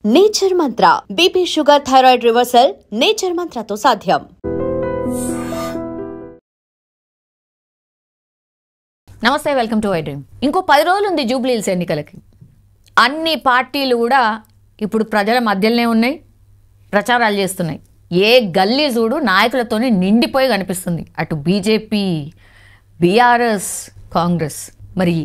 Nature Mantra BP sugar thyroid reversal Nature మంత్రతో సాధ్యం. నమస్తే, వెల్కమ్ టు ఐ డ్రీమ్. ఇంకో 10 రోజులు ఉంది జూబ్లీహిల్స్ ఎన్నికలకి. అన్ని పార్టీలు కూడా ఇప్పుడు ప్రజల మధ్యలోనే ఉన్నాయి, ప్రచారాలు చేస్తున్నాయి. ఏ గల్లీ చూడు నాయకులతోనే నిండిపోయి కనిపిస్తుంది. అటు బీజేపీ, బీఆర్ఎస్, కాంగ్రెస్. మరి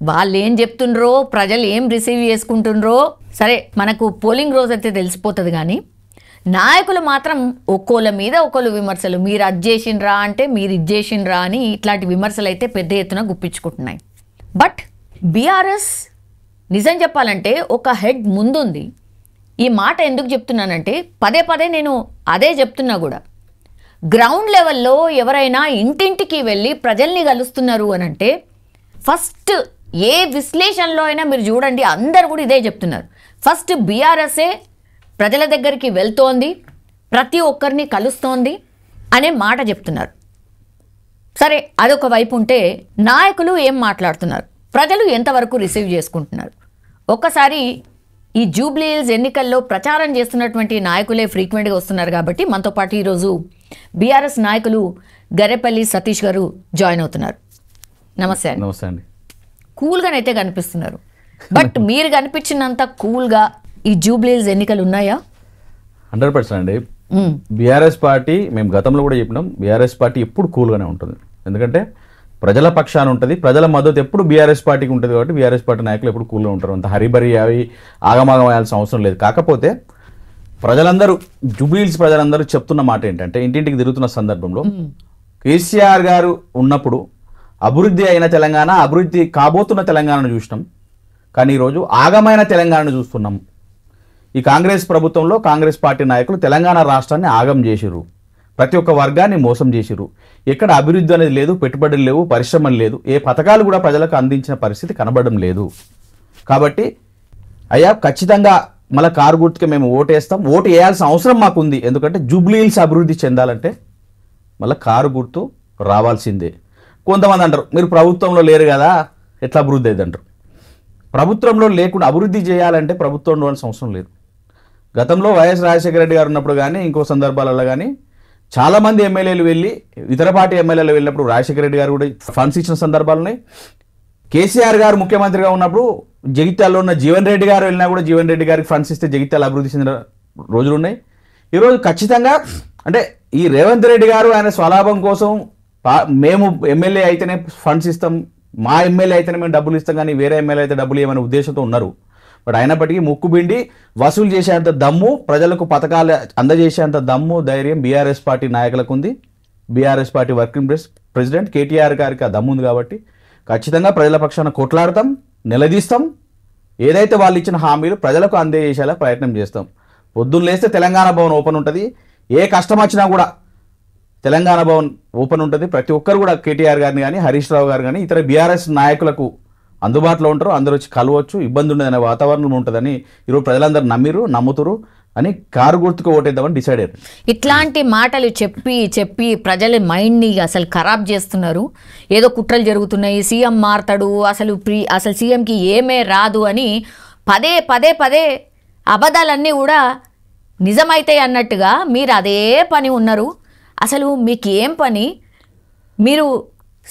వాళ్ళు ఏం చెప్తుండ్రో, ప్రజలు ఏం రిసీవ్ చేసుకుంటుండ్రో సరే మనకు పోలింగ్ రోజు అయితే తెలిసిపోతుంది. కానీ నాయకులు మాత్రం ఒక్కోళ్ళ మీద ఒక్కోళ్ళు విమర్శలు, మీరు అది చేసిండ్రా అంటే మీరు ఇది చేసిండ్రా అని ఇట్లాంటి విమర్శలు అయితే పెద్ద ఎత్తున గుప్పించుకుంటున్నాయి. బట్ బీఆర్ఎస్ నిజం చెప్పాలంటే ఒక హెడ్ ముందుంది. ఈ మాట ఎందుకు చెప్తున్నానంటే పదే పదే నేను అదే చెప్తున్నా కూడా, గ్రౌండ్ లెవెల్లో ఎవరైనా ఇంటింటికి వెళ్ళి ప్రజల్ని కలుస్తున్నారు అని అంటే ఫస్ట్ ఏ విశ్లేషణలో అయినా మీరు చూడండి, అందరు కూడా ఇదే చెప్తున్నారు. ఫస్ట్ బీఆర్ఎస్ఏ ప్రజల దగ్గరికి వెళ్తోంది, ప్రతి ఒక్కరిని కలుస్తోంది అనే మాట చెప్తున్నారు. సరే, అదొక వైపు ఉంటే నాయకులు ఏం మాట్లాడుతున్నారు, ప్రజలు ఎంతవరకు రిసీవ్ చేసుకుంటున్నారు. ఒక్కసారి ఈ జూబ్లీహిల్స్ ఎన్నికల్లో ప్రచారం చేస్తున్నటువంటి నాయకులే ఫ్రీక్వెంట్గా వస్తున్నారు కాబట్టి మనతో పాటు ఈరోజు బీఆర్ఎస్ నాయకులు గరేపల్లి సతీష్ గారు జాయిన్ అవుతున్నారు. నమస్తే అండి. నమస్తే అండి. కూల్గానైతే కనిపిస్తున్నారు, బట్ మీరు కనిపించినంత కూల్గా ఈ జూబ్లీహిల్స్ ఎన్నికలు ఉన్నాయా? 100% అండి. బీఆర్ఎస్ పార్టీ, మేము గతంలో కూడా చెప్పినాం, బీఆర్ఎస్ పార్టీ ఎప్పుడు కూల్గానే ఉంటుంది. ఎందుకంటే ప్రజల పక్షాన ఉంటుంది, ప్రజల మద్దతు ఎప్పుడు బీఆర్ఎస్ పార్టీకి ఉంటుంది కాబట్టి బీఆర్ఎస్ పార్టీ నాయకులు ఎప్పుడు కూల్గా ఉంటారు. అంత హరిబరి అవి ఆగమాగం అయ్యాల్సిన అవసరం లేదు. కాకపోతే ప్రజలందరూ, జూబ్లీహిల్స్ ప్రజలందరూ చెప్తున్న మాట ఏంటంటే, ఇంటింటికి తిరుగుతున్న సందర్భంలో కేసీఆర్ గారు ఉన్నప్పుడు అభివృద్ధి అయిన తెలంగాణ, అభివృద్ధి కాబోతున్న తెలంగాణను చూసినాం. కానీ ఈరోజు ఆగమైన తెలంగాణను చూస్తున్నాం. ఈ కాంగ్రెస్ ప్రభుత్వంలో కాంగ్రెస్ పార్టీ నాయకులు తెలంగాణ రాష్ట్రాన్ని ఆగం చేసిర్రు, ప్రతి ఒక్క వర్గాన్ని మోసం చేసిర్రు. ఎక్కడ అభివృద్ధి అనేది లేదు, పెట్టుబడులు లేవు, పరిశ్రమలు లేదు, ఏ పథకాలు కూడా ప్రజలకు అందించిన పరిస్థితి కనబడడం లేదు. కాబట్టి అయ్యా ఖచ్చితంగా మళ్ళీ కారు గుర్తుకే మేము ఓటేస్తాం, ఓటు వేయాల్సిన అవసరం మాకుంది. ఎందుకంటే జూబ్లీహిల్స్ అభివృద్ధి చెందాలంటే మళ్ళీ కారు గుర్తు రావాల్సిందే. కొంతమంది అంటారు, మీరు ప్రభుత్వంలో లేరు కదా ఎట్లా అభివృద్ధి అయింది అంటారు. ప్రభుత్వంలో లేకుండా అభివృద్ధి చేయాలంటే ప్రభుత్వంలో ఉండాల్సిన అవసరం లేదు. గతంలో వైఎస్ రాజశేఖర రెడ్డి గారు ఉన్నప్పుడు కానీ ఇంకో సందర్భాలలో కానీ చాలామంది ఎమ్మెల్యేలు వెళ్ళి, ఇతర పార్టీ ఎమ్మెల్యేలు వెళ్ళినప్పుడు రాజశేఖర రెడ్డి గారు కూడా ఫండ్స్ ఇచ్చిన సందర్భాలు ఉన్నాయి. కేసీఆర్ గారు ముఖ్యమంత్రిగా ఉన్నప్పుడు జగిత్యాలలో ఉన్న జీవన్ రెడ్డి గారు వెళ్ళినా కూడా జీవన్ రెడ్డి గారికి ఫండ్స్ ఇస్తే జగిత్యాల అభివృద్ధి చెందిన రోజులు ఉన్నాయి. ఈరోజు ఖచ్చితంగా అంటే ఈ రేవంత్ రెడ్డి గారు ఆయన స్వలాభం కోసం మేము ఎమ్మెల్యే అయితేనే ఫండ్స్ ఇస్తాం, మా ఎమ్మెల్యే అయితేనే మేము డబ్బులు ఇస్తాం, కానీ వేరే ఎమ్మెల్యే అయితే డబ్బులు ఇవ్వమనే ఉద్దేశంతో ఉన్నారు. బట్ అయినప్పటికీ ముక్కుబిండి వసూలు చేసేంత దమ్ము, ప్రజలకు పథకాలు అందజేసేంత దమ్ము, ధైర్యం బీఆర్ఎస్ పార్టీ నాయకులకు ఉంది. BRS party working president KTR గారికి ఆ దమ్ము ఉంది. కాబట్టి ఖచ్చితంగా ప్రజల పక్షాన కొట్లాడతాం, నిలదీస్తాం. ఏదైతే వాళ్ళు ఇచ్చిన హామీలు ప్రజలకు అందజేసేలా ప్రయత్నం చేస్తాం. పొద్దున్న లేస్తే తెలంగాణ భవన్ ఓపెన్ ఉంటుంది, ఏ కష్టం వచ్చినా కూడా తెలంగాణ భవన్ ఓపెన్ ఉంటుంది. ప్రతి ఒక్కరు కూడా కేటీఆర్ గారిని కానీ, హరీష్ రావు గారు కానీ, ఇతర బీఆర్ఎస్ నాయకులకు అందుబాటులో ఉంటారు. అందరూ వచ్చి కలవచ్చు, ఇబ్బంది ఉండదనే వాతావరణం ఉంటుందని ఈరోజు ప్రజలందరూ నమ్ముతురు అని కారు గుర్తుకు ఓటేద్దామని డిసైడ్ అయ్యారు. ఇట్లాంటి మాటలు చెప్పి చెప్పి ప్రజల మైండ్ని అసలు ఖరాబ్ చేస్తున్నారు. ఏదో కుట్రలు జరుగుతున్నాయి, సీఎం మారతాడు, అసలు సీఎంకి ఏమే రాదు అని పదే పదే పదే అబద్ధాలన్నీ కూడా నిజమైతాయి అన్నట్టుగా మీరు అదే పని ఉన్నారు. అసలు మీకు ఏం పని? మీరు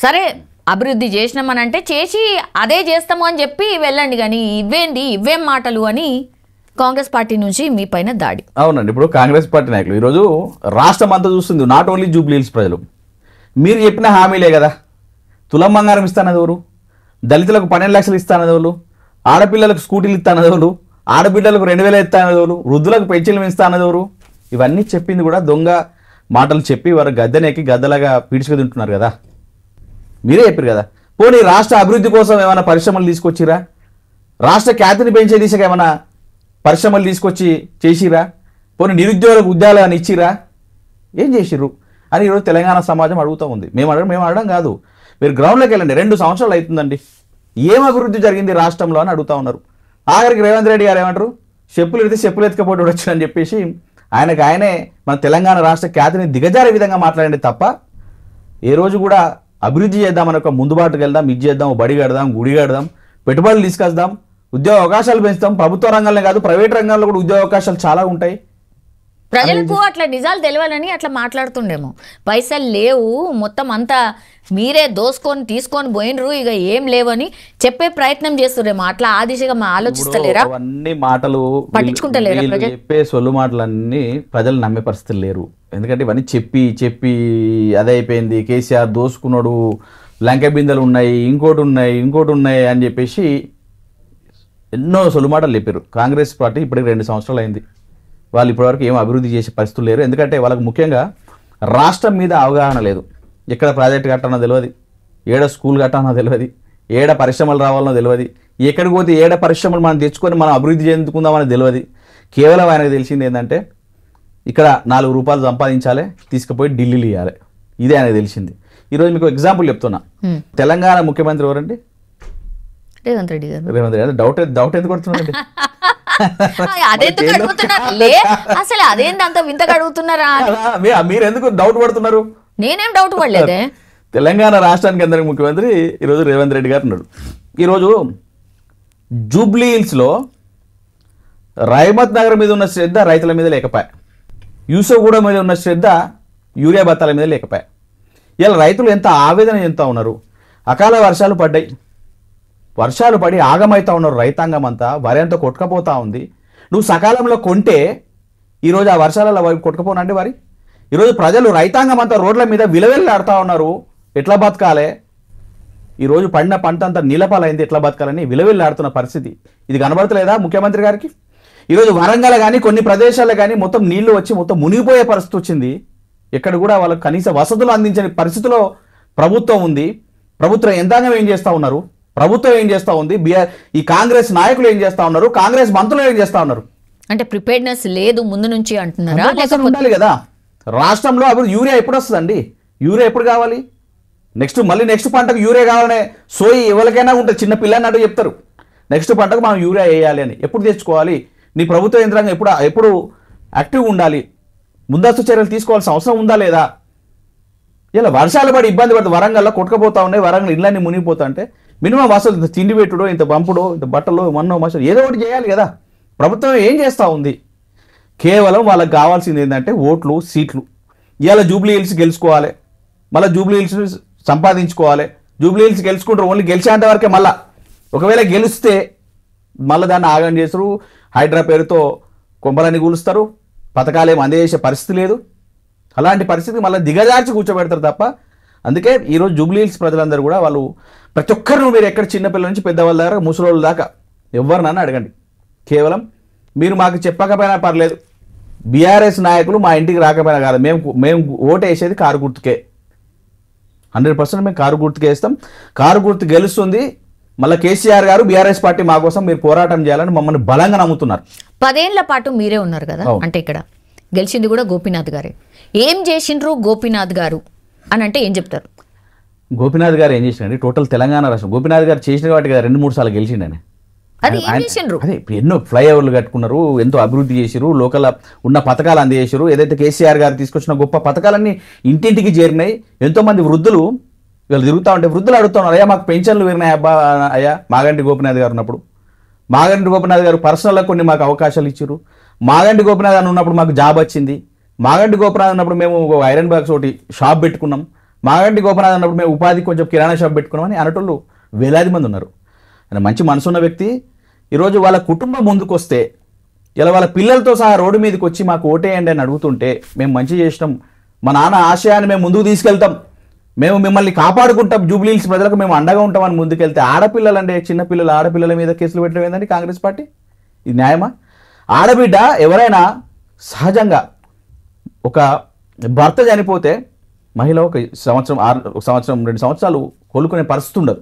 సరే అభివృద్ధి చేసినామని అంటే చేసి అదే చేస్తాము అని చెప్పి వెళ్ళండి, కానీ ఇవేం మాటలు అని కాంగ్రెస్ పార్టీ నుంచి మీ పైన దాడి. అవునండి, ఇప్పుడు కాంగ్రెస్ పార్టీ నాయకులు ఈరోజు రాష్ట్రం అంతా చూస్తుంది, నాట్ ఓన్లీ జూబ్లీహిల్స్ ప్రజలు. మీరు చెప్పిన హామీలే కదా, తులం బంగారం ఇస్తానది ఎవరు, దళితులకు 12 లక్షలు ఇస్తానది ఎవరు, ఆడపిల్లలకు స్కూటీలు ఇస్తానది ఎవరు, ఆడబిడ్డలకు 2000 ఇస్తానది ఎవరు, వృద్ధులకు పెన్షన్లు ఇస్తానది ఎవరు, ఇవన్నీ చెప్పింది కూడా దొంగ మాటలు చెప్పి వారు గద్దెనెక్కి గద్దలాగా పీడ్చుకు తింటున్నారు కదా. మీరే చెప్పారు కదా. పోనీ రాష్ట్ర అభివృద్ధి కోసం ఏమైనా పరిశ్రమలు తీసుకొచ్చిరా? రాష్ట్ర ఖ్యాతిని పెంచే దిశగా ఏమైనా పరిశ్రమలు తీసుకొచ్చి చేసిరా? పోనీ నిరుద్యోగులకు ఉద్యోగాలు ఇచ్చిరా? ఏం చేసిర్రు అని ఈరోజు తెలంగాణ సమాజం అడుగుతూ ఉంది. మేము అడగడం కాదు, మీరు గ్రౌండ్లోకి వెళ్ళండి. 2 సంవత్సరాలు అవుతుందండి, ఏం అభివృద్ధి జరిగింది రాష్ట్రంలో అని అడుగుతూ ఉన్నారు. ఆఖరికి రేవంత్ రెడ్డి గారు ఏమంటారు, చెప్పులు ఎడితే చెప్పులు ఎత్తుకపోటీ వచ్చారని చెప్పేసి ఆయనే మన తెలంగాణ రాష్ట్ర ఖ్యాతిని దిగజారే విధంగా మాట్లాడండి తప్ప ఏ రోజు కూడా అభివృద్ధి చేద్దామని ఒక ముందుబాటుకు వెళ్దాం, ఇది చేద్దాం, బడి కడదాం, గుడి కడదాం, పెట్టుబడులు తీసుకొద్దాం, ఉద్యోగ అవకాశాలు పెంచుతాం. ప్రభుత్వ రంగంలో కాదు, ప్రైవేట్ రంగంలో కూడా ఉద్యోగ అవకాశాలు చాలా ఉంటాయి. ప్రజలకు అట్లా నిజాలు తెలియాలని అట్లా మాట్లాడుతుండేమో. పైసలు లేవు, మొత్తం అంతా మీరే దోసుకొని తీసుకొని పోయినరు, ఇక ఏం లేవని చెప్పే ప్రయత్నం చేస్తురేమో. అట్లా ఆ దిశగా ఆలోచిస్తలేరా? అవన్నీ మాటలు పట్టించుకుంటలేరా ప్రజలు? చెప్పే సొల్లు మాటలన్నీ ప్రజలు నమ్మే పరిస్థితులు లేరు. ఎందుకంటే ఇవన్నీ చెప్పి చెప్పి అదే అయిపోయింది. కేసీఆర్ దోసుకున్నాడు, లంక బిందెలు ఉన్నాయి, ఇంకోటి ఉన్నాయి అని చెప్పేసి ఎన్నో సొల్లు మాటలు చెప్పారు. కాంగ్రెస్ పార్టీ ఇప్పటికి 2 సంవత్సరాలు అయింది. వాళ్ళు ఇప్పటివరకు ఏం అభివృద్ధి చేసే పరిస్థితులు లేరు. ఎందుకంటే వాళ్ళకు ముఖ్యంగా రాష్ట్రం మీద అవగాహన లేదు. ఎక్కడ ప్రాజెక్ట్ కట్టానో తెలియదు, ఏడ స్కూల్ కట్టానో తెలియదు, ఏడ పరిశ్రమలు రావాలనో తెలియదు, ఎక్కడికి పోతే ఏడ పరిశ్రమలు మనం తెచ్చుకొని మనం అభివృద్ధి చెందుకుందామని తెలియదు. కేవలం ఆయనకు తెలిసింది ఏంటంటే ఇక్కడ 4 రూపాయలు సంపాదించాలి, తీసుకుపోయి ఢిల్లీలో ఇవ్వాలి. ఇదే ఆయనకు తెలిసింది. ఈరోజు మీకు ఎగ్జాంపుల్ చెప్తున్నా. తెలంగాణ ముఖ్యమంత్రి ఎవరండి? రేవంత్ రెడ్డి గారు. రేవంత్ రెడ్డి. డౌట్ ఎందుకు కొడుతున్నారండి? అదెందుకు అడుగుతున్నారు? అసలు అదేంటి అంత వింతగా అడుగుతున్నారా? మీరు ఎందుకు డౌట్ పడుతున్నారు? నేనేం డౌట్ పడలేదే. తెలంగాణ రాష్ట్రానికి అందరికి ముఖ్యమంత్రి ఈరోజు రేవంత్ రెడ్డి గారు ఉన్నారు. ఈరోజు జూబ్లీ హిల్స్లో రైమత్ నగర్ మీద ఉన్న శ్రద్ధ రైతుల మీద లేకపోయా, యూసఫ్గూడ మీద ఉన్న శ్రద్ధ యూరియా బత్తాల మీద లేకపోయా. ఇలా రైతులు ఎంత ఆవేదన చెందుతూ ఉన్నారు. అకాల వర్షాలు పడ్డాయి, వర్షాలు పడి ఆగమవుతా ఉన్నారు. రైతాంగం అంతా వరి అంతా కొట్టుకపోతా ఉంది. నువ్వు సకాలంలో కొంటే ఈరోజు ఆ వర్షాలలో కొట్టుకపోనండి వరి. ఈరోజు ప్రజలు రైతాంగం అంతా రోడ్ల మీద విలవెల్లాడుతూ ఉన్నారు. ఎట్లా బతకాలి? ఈరోజు పడిన పంట అంతా నీలపాలైంది, ఎట్లా బతకాలని విలవెల్లాడుతున్న పరిస్థితి. ఇది కనబడతలేదా ముఖ్యమంత్రి గారికి? ఈరోజు వరంగల్ కానీ కొన్ని ప్రదేశాల్లో కానీ మొత్తం నీళ్లు వచ్చి మొత్తం మునిగిపోయే పరిస్థితి వచ్చింది. ఎక్కడ కూడా వాళ్ళకి కనీస వసతులు అందించని పరిస్థితిలో ప్రభుత్వం ఉంది. ప్రభుత్వ యంత్రాంగం ఏం చేస్తూ ఉన్నారు? ప్రభుత్వం ఏం చేస్తూ ఉంది? ఈ కాంగ్రెస్ నాయకులు ఏం చేస్తూ ఉన్నారు? కాంగ్రెస్ మంత్రులు ఏం చేస్తూ ఉన్నారు? అంటే ప్రిపేర్నెస్ లేదు ముందు నుంచి అంటున్నారా? ఉండాలి కదా రాష్ట్రంలో. అభివృద్ధి యూరియా ఎప్పుడు వస్తుందండి? యూరియా ఎప్పుడు కావాలి? నెక్స్ట్ పంటకు యూరియా కావాలనే సోయి ఎవరికైనా ఉంటుంది. చిన్న పిల్లన్నట్టు చెప్తారు నెక్స్ట్ పంటకు మనం యూరియా వేయాలి అని. ఎప్పుడు తెచ్చుకోవాలి? నీ ప్రభుత్వ యంత్రాంగం ఎప్పుడు యాక్టివ్గా ఉండాలి? ముందస్తు చర్యలు తీసుకోవాల్సిన అవసరం ఉందా లేదా? ఇలా వర్షాలు పడి ఇబ్బంది పడుతుంది. వరంగల్లో కొట్టుకపోతా ఉన్నాయి, వరంగల్ ఇళ్ళన్నీ మునిగిపోతా అంటే మినిమం అసలు ఇంత తిండి పెట్టుడో, ఇంత పంపుడో, ఇంత బట్టలో మన్నో మసలు ఏదో ఒకటి చేయాలి కదా. ప్రభుత్వం ఏం చేస్తూ ఉంది? కేవలం వాళ్ళకి కావాల్సింది ఏంటంటే ఓట్లు, సీట్లు. ఇవాళ జూబ్లీ హిల్స్ గెలుచుకోవాలి, మళ్ళీ జూబ్లీ హిల్స్ సంపాదించుకోవాలి. జూబ్లీ హిల్స్ గెలుచుకుంటారు ఓన్లీ గెలిచేంత వరకే. మళ్ళీ ఒకవేళ గెలిస్తే మళ్ళీ దాన్ని ఆగం చేస్తారు. హైడ్రా పేరుతో కొంపలని కూలుస్తారు. పథకాలు ఏమి అందజేసే పరిస్థితి లేదు. అలాంటి పరిస్థితి మళ్ళీ దిగజార్చి కూర్చోబెడతారు తప్ప. అందుకే ఈరోజు జూబ్లీ హిల్స్ ప్రజలందరూ కూడా వాళ్ళు ప్రతి ఒక్కరిని మీరు ఎక్కడ చిన్నపిల్లల నుంచి పెద్దవాళ్ళ దాకా ముసలోళ్ళ దాకా ఎవరినన్నా అడగండి. కేవలం మీరు మాకు చెప్పకపోయినా పర్లేదు, బీఆర్ఎస్ నాయకులు మా ఇంటికి రాకపోయినా కాదు, మేము ఓటు వేసేది కారు గుర్తుకే. 100% మేము కారు గుర్తుకే వేస్తాం. కారు గుర్తు గెలుస్తుంది. మళ్ళీ కేసీఆర్ గారు బీఆర్ఎస్ పార్టీ మా కోసం మీరు పోరాటం చేయాలని మమ్మల్ని బలంగా నమ్ముతున్నారు. 10 ఏళ్ల పాటు మీరే ఉన్నారు కదా. అంటే ఇక్కడ గెలిచింది కూడా గోపీనాథ్ గారే. ఏం చేసిండ్రు గోపీనాథ్ గారు అని అంటే ఏం చెప్తారు? గోపీనాథ్ గారు ఏం చేసిండండి? టోటల్ తెలంగాణ రాష్ట్రం గోపీనాథ్ గారు చేసిన వాటికి 2-3 సార్లు గెలిచిండని. అది ఏం చేసిండ్రు? అదే ఎన్నో ఫ్లైఓవర్లు కట్టుకున్నారు, ఎంతో అభివృద్ధి చేసిరు, లోకల్ ఉన్న పథకాలు అందజేసారు. ఏదైతే కేసీఆర్ గారు తీసుకొచ్చిన గొప్ప పథకాలన్నీ ఇంటింటికి చేరినాయి. ఎంతోమంది వృద్ధులు వీళ్ళు తిరుగుతూ ఉంటే వృద్ధులు అడుగుతున్నారు, అయ్యా మాకు పెన్షన్లు విరినాయి అబ్బా అయ్యా. మాగంటి గోపీనాథ్ గారు ఉన్నప్పుడు మాగంటి గోపీనాథ్ గారు పర్సనల్గా కొన్ని మాకు అవకాశాలు ఇచ్చారు. మాగంటి గోపీనాథ్ అని ఉన్నప్పుడు మాకు జాబ్ వచ్చింది. మాగంటి గోపీనాథ్ ఉన్నప్పుడు మేము ఐరన్ బాక్స్ ఒకటి షాప్ పెట్టుకున్నాం. మాగంటి గోపీనాథ్ ఉన్నప్పుడు మేము ఉపాధి కొంచెం కిరాణా షాప్ పెట్టుకున్నాం అని అనేటోళ్ళు వేలాది మంది ఉన్నారు. ఆయన మంచి మనసున్న వ్యక్తి. ఈరోజు వాళ్ళ కుటుంబం ముందుకు వస్తే ఇలా వాళ్ళ పిల్లలతో సహా రోడ్డు మీదకి వచ్చి మాకు ఓటేయండి అని అడుగుతుంటే మేము మంచి చేసినాం, మా నాన్న ఆశయాన్ని మేము ముందుకు తీసుకెళ్తాం, మేము మిమ్మల్ని కాపాడుకుంటాం, జూబ్లీ హిల్స్ ప్రజలకు మేము అండగా ఉంటామని ముందుకెళ్తే ఆడపిల్లలంటే చిన్నపిల్లలు ఆడపిల్లల మీద కేసులు పెట్టడం ఏంటండి కాంగ్రెస్ పార్టీ? ఇది న్యాయమా? ఆడబిడ్డ ఎవరైనా సహజంగా ఒక భర్త చనిపోతే మహిళ ఒక సంవత్సరం 2 సంవత్సరాలు కోలుకునే పరిస్థితి ఉండదు.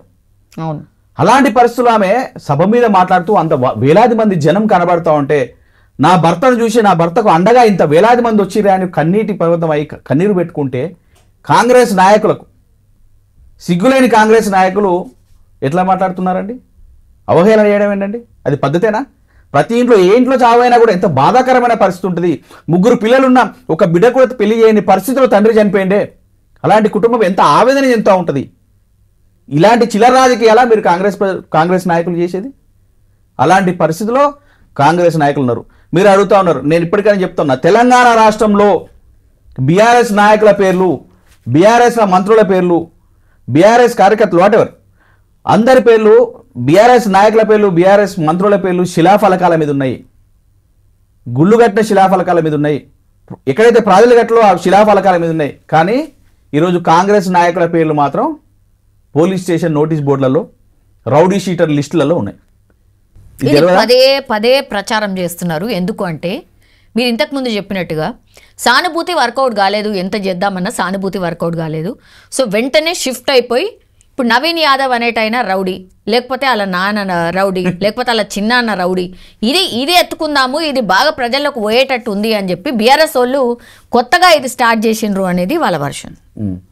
అవును. అలాంటి పరిస్థితులు ఆమె సభ మీద మాట్లాడుతూ అంత వేలాది మంది జనం కనబడుతూ ఉంటే నా భర్తను చూసి నా భర్తకు అండగా ఇంత వేలాది మంది వచ్చిరా అని కన్నీటి పర్వతం అయి కన్నీరు పెట్టుకుంటే కాంగ్రెస్ నాయకులకు సిగ్గులేని కాంగ్రెస్ నాయకులు ఎట్లా మాట్లాడుతున్నారండి? అవహేళన చేయడం ఏంటండి? అది పద్ధతేనా? ప్రతి ఇంట్లో ఏ ఇంట్లో చావైనా కూడా ఎంత బాధాకరమైన పరిస్థితి ఉంటుంది. 3 పిల్లలున్న ఒక బిడ్డ కూడా పెళ్లి చేయని పరిస్థితిలో తండ్రి చనిపోయిండే. అలాంటి కుటుంబం ఎంత ఆవేదన చెందుతూ ఉంటుంది. ఇలాంటి చిల్లర రాజకీయాలా మీరు కాంగ్రెస్ నాయకులు చేసేది? అలాంటి పరిస్థితిలో కాంగ్రెస్ నాయకులు ఉన్నారు. మీరు అడుగుతా ఉన్నారు, నేను ఇప్పటికైనా చెప్తున్నా, తెలంగాణ రాష్ట్రంలో బీఆర్ఎస్ నాయకుల పేర్లు, బీఆర్ఎస్ మంత్రుల పేర్లు, బీఆర్ఎస్ కార్యకర్తలు వాటెవర్ అందరి పేర్లు, బీఆర్ఎస్ నాయకుల పేర్లు, బీఆర్ఎస్ మంత్రుల పేర్లు శిలాఫలకాల మీద ఉన్నాయి, గుళ్ళు కట్టిన శిలాఫలకాల మీద ఉన్నాయి, ఎక్కడైతే ప్రాజెక్టులు కట్టలో ఆ శిలాఫలకాల మీద ఉన్నాయి. కానీ ఈరోజు కాంగ్రెస్ నాయకుల పేర్లు మాత్రం పోలీస్ స్టేషన్ నోటీస్ బోర్డులలో, రౌడీ షీటర్ లిస్టులలో ఉన్నాయి. ఇది పదే పదే ప్రచారం చేస్తున్నారు. ఎందుకు అంటే మీరు ఇంతకుముందు చెప్పినట్టుగా సానుభూతి వర్కౌట్ కాలేదు, ఎంత చేద్దామన్నా సానుభూతి వర్కౌట్ కాలేదు. సో వెంటనే షిఫ్ట్ అయిపోయి ఇప్పుడు నవీన్ యాదవ్ అనేటైనా రౌడీ, లేకపోతే వాళ్ళ నాన్న రౌడీ, లేకపోతే వాళ్ళ చిన్నాన్న రౌడీ, ఇది ఎత్తుకుందాము, ఇది బాగా ప్రజల్లోకి పోయేటట్టు ఉంది అని చెప్పి బీఆర్ఎస్ వాళ్ళు కొత్తగా ఇది స్టార్ట్ చేసిండ్రు అనేది వాళ్ళ వర్షన్.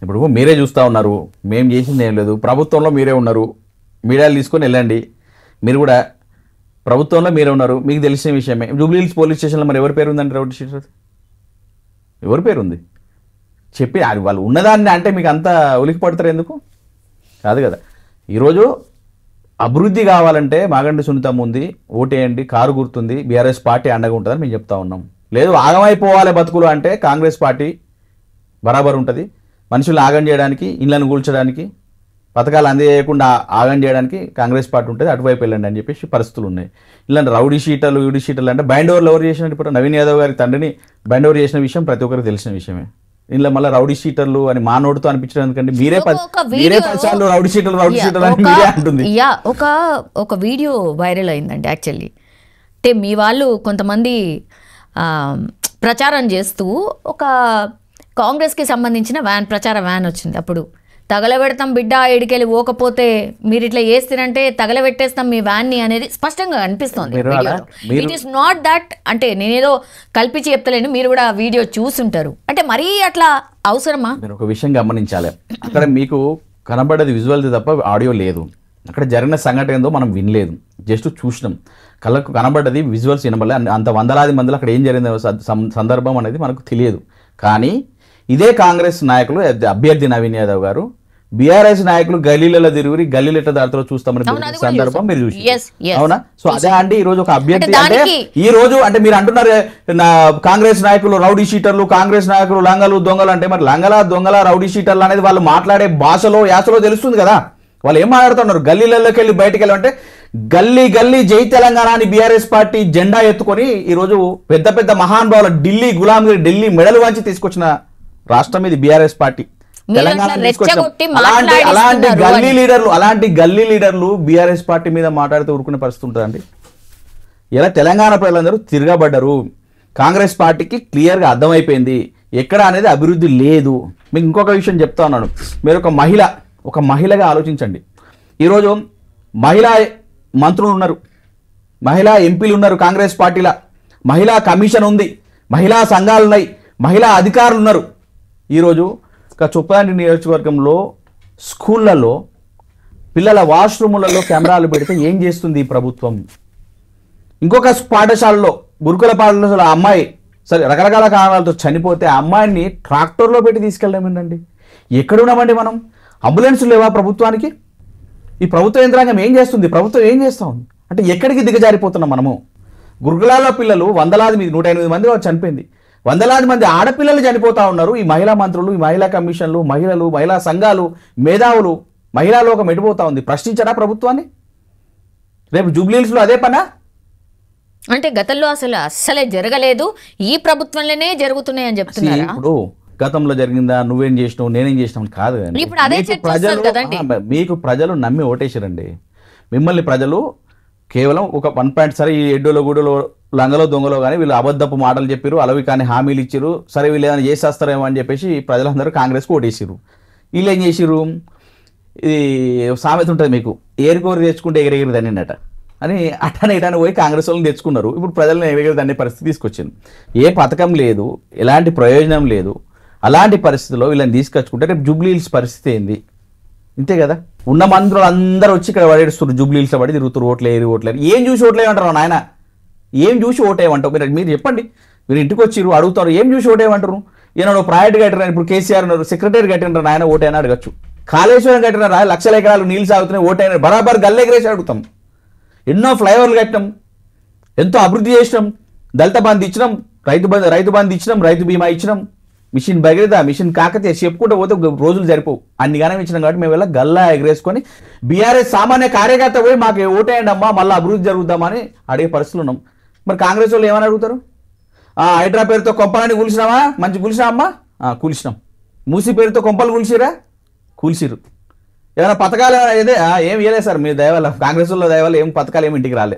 ఇప్పుడు మీరే చూస్తూ ఉన్నారు, మేము చేసింది ఏం లేదు, ప్రభుత్వంలో మీరే ఉన్నారు, మీడియాలు తీసుకొని వెళ్ళండి, మీరు కూడా ప్రభుత్వంలో మీరే ఉన్నారు, మీకు తెలిసిన విషయమే. జూబ్లీహిల్స్ పోలీస్ స్టేషన్లో మరి ఎవరి పేరు ఉందండి? రౌడీ షీటర్ ఎవరి పేరు ఉంది చెప్పి అది వాళ్ళు ఉన్నదాన్ని అంటే మీకు అంత ఉలికి పడతారు ఎందుకు? కాదు కదా. ఈరోజు అభివృద్ధి కావాలంటే మాగంటి సునీతమ్మ ఉంది, ఓటేయండి, కారు గుర్తుంది, బీఆర్ఎస్ పార్టీ అండగా ఉంటుందని మేము చెప్తా ఉన్నాం. లేదు ఆగమైపోవాలి బతుకులు అంటే కాంగ్రెస్ పార్టీ బరాబర్ ఉంటుంది. మనుషులను ఆగం చేయడానికి, ఇళ్లను కూల్చడానికి, పథకాలు అందజేయకుండా ఆగం చేయడానికి కాంగ్రెస్ పార్టీ ఉంటుంది, అటువైపు వెళ్ళండి అని చెప్పేసి పరిస్థితులు ఉన్నాయి. ఇలాంటి రౌడీ షీటర్లు, యూడీ షీటర్లు అంటే బైండ్ ఓవర్లు ఎవరు చేసినట్టు? ఇప్పుడు నవీన్ యాదవ్ గారి తండ్రిని బైండ్ ఓవర్ చేసిన విషయం ప్రతి ఒక్కరికి తెలిసిన విషయమే. ఇంట్లో మళ్ళీ రౌడీ షీటర్లు అని మా నోటితో అనిపించడం ఎందుకంటే మీరే 10 సార్లు రౌడీ షీటర్లు అని మీరే అంటుంది. ఒక వీడియో వైరల్ అయిందండి యాక్చువల్లీ. అంటే మీ వాళ్ళు కొంతమంది ప్రచారం చేస్తూ ఒక కాంగ్రెస్కి సంబంధించిన ప్రచార వ్యాన్ వచ్చింది. అప్పుడు తగలబెడతాం బిడ్డ, ఇడికెళ్ళి పోకపోతే మీరు ఇట్లా చేస్తారంటే తగలబెట్టేస్తాం మీ వ్యాన్ని అనేది స్పష్టంగా అనిపిస్తుంది. ఇట్ ఈస్ నాట్ దట్, అంటే నేనేదో కల్పించి చెప్తలేను, మీరు కూడా వీడియో చూసుంటారు. అంటే మరీ అట్లా అవసరమా? మీరు ఒక విషయం గమనించాలి, అక్కడ మీకు కనబడేది విజువల్ తప్ప ఆడియో లేదు. అక్కడ జరిగిన సంఘటన ఏందో మనం వినలేదు, జస్ట్ చూసినాం. కళ్ళకు కనబడ్డది, విజువల్స్ వినబడలే. అంత వందలాది మందిలో అక్కడ ఏం జరిగిందో సందర్భం అనేది మనకు తెలియదు. కానీ ఇదే కాంగ్రెస్ నాయకులు, అభ్యర్థి నవీన్ యాదవ్ గారు, బీఆర్ఎస్ నాయకులు గల్లీలలో తిరిగి గల్లీలు ఎట్లా దారితో చూస్తామని సందర్భం మీరు చూసి అవునా? సో అదే అండి ఈ రోజు ఒక అభ్యర్థి అంటే ఈ రోజు అంటే మీరు అంటున్నారు కాంగ్రెస్ నాయకులు రౌడీ షీటర్లు, కాంగ్రెస్ నాయకులు లంగలు దొంగలు అంటే మరి లంగల దొంగల రౌడీ షీటర్లు అనేది వాళ్ళు మాట్లాడే భాషలో యాసలో తెలుస్తుంది కదా. వాళ్ళు ఏం మాట్లాడుతున్నారు? గల్లీలలోకి వెళ్ళి బయటకు వెళ్ళమంటే గల్లీ గల్లీ జై తెలంగాణ అని బీఆర్ఎస్ పార్టీ జెండా ఎత్తుకొని ఈరోజు పెద్ద పెద్ద మహానుభావులు ఢిల్లీ గులాంగిరి, ఢిల్లీ మెడలు వంచి తీసుకొచ్చిన రాష్ట్రం ఇది బీఆర్ఎస్ పార్టీ. తెలంగాణ అలాంటి గల్లీ లీడర్లు బీఆర్ఎస్ పార్టీ మీద మాట్లాడుతూ ఊరుకునే పరిస్థితి ఉంటుందండి. ఇలా తెలంగాణ ప్రజలందరూ తిరగబడ్డారు. కాంగ్రెస్ పార్టీకి క్లియర్గా అర్థమైపోయింది ఎక్కడ అనేది అభివృద్ధి లేదు. మీకు ఇంకొక విషయం చెప్తా ఉన్నాను, మీరు ఒక మహిళగా ఆలోచించండి. ఈరోజు మహిళా మంత్రులు ఉన్నారు, మహిళా ఎంపీలు ఉన్నారు, కాంగ్రెస్ పార్టీలో మహిళా కమిషన్ ఉంది, మహిళా సంఘాలు ఉన్నాయి, మహిళా అధికారులు ఉన్నారు. ఈరోజు చొప్పదండి నియోజకవర్గంలో స్కూళ్ళల్లో పిల్లల వాష్రూములలో కెమెరాలు పెడితే ఏం చేస్తుంది ఈ ప్రభుత్వం? ఇంకొక పాఠశాలలో, గురుకుల పాఠశాల అమ్మాయి సరే రకరకాల కారణాలతో చనిపోతే ఆ అమ్మాయిని ట్రాక్టర్లో పెట్టి తీసుకెళ్ళామేంటండి? ఎక్కడున్నామండి మనం? అంబులెన్సులు లేవా ప్రభుత్వానికి? ఈ ప్రభుత్వ యంత్రాంగం ఏం చేస్తుంది? ప్రభుత్వం ఏం చేస్తూ ఉంది అంటే ఎక్కడికి దిగజారిపోతున్నాం మనము? గురుకులాల్లో పిల్లలు 108 మంది చనిపోయింది, 100 మంది ఆడపిల్లలు చనిపోతా ఉన్నారు. ఈ మహిళా మంత్రులు, ఈ మహిళా కమిషన్లు, మహిళలు, మహిళా సంఘాలు, మేధావులు, మహిళా లోకం ఎడిపోతా ఉంది. ప్రశ్నించడా ప్రభుత్వాన్ని? రేపు జూబ్లీహిల్స్లో అదే పనా? అంటే గతంలో అసలే జరగలేదు, ఈ ప్రభుత్వంలోనే జరుగుతున్నాయి అని చెప్తున్నారు. ఇప్పుడు గతంలో జరిగిందా, నువ్వేం చేసినావు నేనేం చేసినావు కాదు, మీకు ప్రజలు నమ్మి ఓటేసారండి. మిమ్మల్ని ప్రజలు కేవలం ఒక 1 సరే ఈ ఎడ్డోలో గూడలో లంగలో దొంగలో కానీ వీళ్ళు అబద్ధపు మాటలు చెప్పారు, అలవి కానీ హామీలు ఇచ్చారు, సరే వీళ్ళు ఏమైనా చేసేస్తారేమో అని చెప్పేసి ప్రజలందరూ కాంగ్రెస్కి ఓటేసారు. వీళ్ళు ఏం చేసిరు? ఇది సామెత ఉంటుంది మీకు, ఏరుకోరు తెచ్చుకుంటే ఎగిరెగిరి దన్నినట అని అట్టనే ఇటానే పోయి కాంగ్రెస్ వాళ్ళని తెచ్చుకున్నారు. ఇప్పుడు ప్రజలను ఎగిరెగిరి దన్నే పరిస్థితి తీసుకొచ్చింది. ఏ పథకం లేదు, ఎలాంటి ప్రయోజనం లేదు. అలాంటి పరిస్థితుల్లో వీళ్ళని తీసుకొచ్చుకుంటే రేపు జూబ్లీహిల్స్ పరిస్థితి ఏంది? ఇంతే కదా. ఉన్న మంత్రులు అందరూ వచ్చి ఇక్కడ పడేస్తున్నారు, జూబ్లీహిల్స్లో పడి తిరుగుతారు, ఓట్లేరు. ఏం చూసి ఓట్లేమంటారు నాయన? ఏం చూసి ఓటేయమంటారు మీరు చెప్పండి. మీరు ఇంటికి వచ్చిరు అడుగుతారు, ఏం చూసి ఓటేయమంటారు? ఏమన్నా ప్రాజెక్ట్ కట్టినారు, ఇప్పుడు కేసీఆర్ ఉన్నారు, సెక్రటరీ కట్టినారు, నాయన ఓటైనా అడగచ్చు. కాళేశ్వరం కట్టినారు, 1,00,000 ఎకరాలు నీళ్ళు సాగుతున్నాయి, ఓటైనా బరాబర్ గల్లెగరేసి అడుగుతాం. ఎన్నో ఫ్లైఓవర్లు కట్టినాం, ఎంతో అభివృద్ధి చేసినాం, దళిత బంధు ఇచ్చినాం, రైతు బంధు ఇచ్చినాం, రైతు బీమా ఇచ్చినాం, మిషన్ భగీరథ, మిషన్ కాకతీయ చెప్పుకుంటూ పోతే రోజులు సరిపోవు. అన్ని గానం ఇచ్చినాం కాబట్టి మేము గల్లా ఎగరేసుకొని బీఆర్ఎస్ సామాన్య కార్యకర్త పోయి మాకు ఓటేయండి అమ్మా మళ్ళీ అభివృద్ధి జరుగుద్దామని అడిగే పరిస్థితులు ఉన్నాం. మరి కాంగ్రెస్ వాళ్ళు ఏమని అడుగుతారు? హైడ్రా పేరుతో కొంపలని కూల్చినామా? మంచి కూల్చినామా? కూల్చినాం. మూసి పేరుతో కొంపలు కూల్చిరా? కూల్చిరు. ఏమైనా పథకాలు ఏదే ఏం ఇవ్వలేదు సార్ మీ దయవల్ల, కాంగ్రెస్ వాళ్ళ దయవల్ల ఏం పథకాలు ఏమి ఇంటికి రాలే.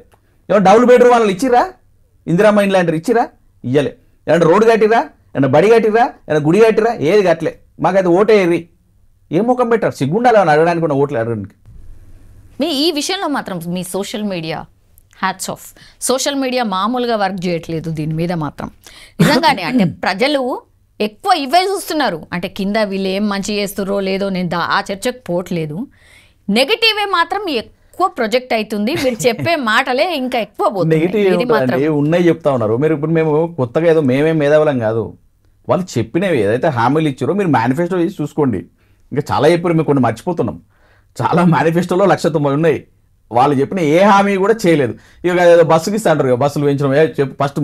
ఏమన్నా డబుల్ బెడ్రూమ్ వాళ్ళు ఇచ్చిరా? ఇందిరామ్మ ఇండ్లు అంటే ఇచ్చిరా? ఇయ్యలే. ఏమన్నా రోడ్డు కట్టిరా? ఏమన్నా బడి కట్టిరా? ఏమన్నా గుడి కట్టిరా? ఏది కట్టలే. మాకైతే ఓటేరి ఏం ముఖం పెట్టారు? సిగ్గుండాలి ఏమన్నా అడగడానికి ఉన్న ఓట్లు అడగడానికి. మీ ఈ విషయంలో మాత్రం మీ social media hats off. Social media మామూలుగా వర్క్ చేయట్లేదు దీని మీద మాత్రం నిజంగానే. అంటే ప్రజలు ఎక్కువ ఇవే చూస్తున్నారు. అంటే కింద వీళ్ళు ఏం మంచి చేస్తుర్రో లేదో నేను ఆ చర్చకు పోవట్లేదు. నెగిటివే మాత్రం ఎక్కువ ప్రొజెక్ట్ అవుతుంది. మీరు చెప్పే మాటలే ఇంకా ఎక్కువ పోతుంది. ఉన్నాయి చెప్తా ఉన్నారు మీరు. ఇప్పుడు మేము కొత్తగా ఏదో మేమేం మేధావులం కాదు, వాళ్ళు చెప్పినవి ఏదైతే హామీలు ఇచ్చారో మీరు మేనిఫెస్టో చేసి చూసుకోండి. ఇంకా చాలా చెప్పారు, మేము కొన్ని మర్చిపోతున్నాం. చాలా మేనిఫెస్టోలో 1,90,000 ఉన్నాయి. వాళ్ళు చెప్పిన ఏ హామీ కూడా చేయలేదు. ఇక ఏదో బస్సుకి ఇస్తా అంటారు, బస్సులు పెంచడం చెప్పి ఫస్ట్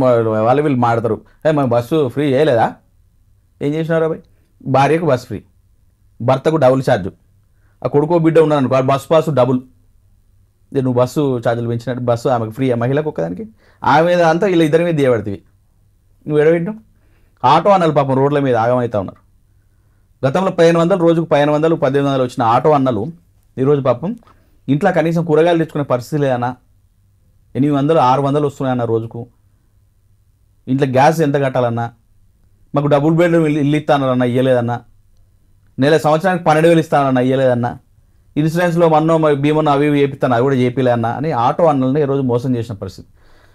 వాళ్ళు వీళ్ళు మాడతారు. మేము బస్సు ఫ్రీ చేయలేదా? ఏం చేసినారు అబ్బాయి? భార్యకు బస్సు ఫ్రీ, భర్తకు డబుల్ ఛార్జు, ఆ కొడుకో బిడ్డ ఉన్నాను అనుకో బస్సు పాసు డబుల్. నువ్వు బస్సు ఛార్జీలు పెంచినట్టు బస్సు ఆమెకు ఫ్రీ, ఆ మహిళకు ఒక్కదానికి. ఆమె మీద అంతా వీళ్ళు ఇద్దరి మీద దియబడుతుంది. నువ్వు ఎడవింటావు? ఆటో అన్నలు పాపం రోడ్ల మీద ఆగమవుతా ఉన్నారు. గతంలో 1500 రోజుకు 1500 1800 వచ్చిన ఆటో అన్నలు ఈరోజు పాపం ఇంట్లో కనీసం కూరగాయలు తెచ్చుకునే పరిస్థితి లేదన్నా. 800 600 వస్తున్నాయన్న రోజుకు. ఇంట్లో గ్యాస్ ఎంత కట్టాలన్నా, మాకు డబుల్ బెడ్రూమ్ ఇల్లు ఇస్తానన్నా ఇయ్యలేదన్నా, సంవత్సరానికి 12,000 ఇస్తానన్నా ఇయ్యలేదన్నా, ఇన్సూరెన్స్లో మన్నో బీమో అవి ఇవి చేపిస్తాను అవి కూడా చేపిలేదన్నా అని ఆటో అన్నల్ని ఈరోజు మోసం చేసిన పరిస్థితి.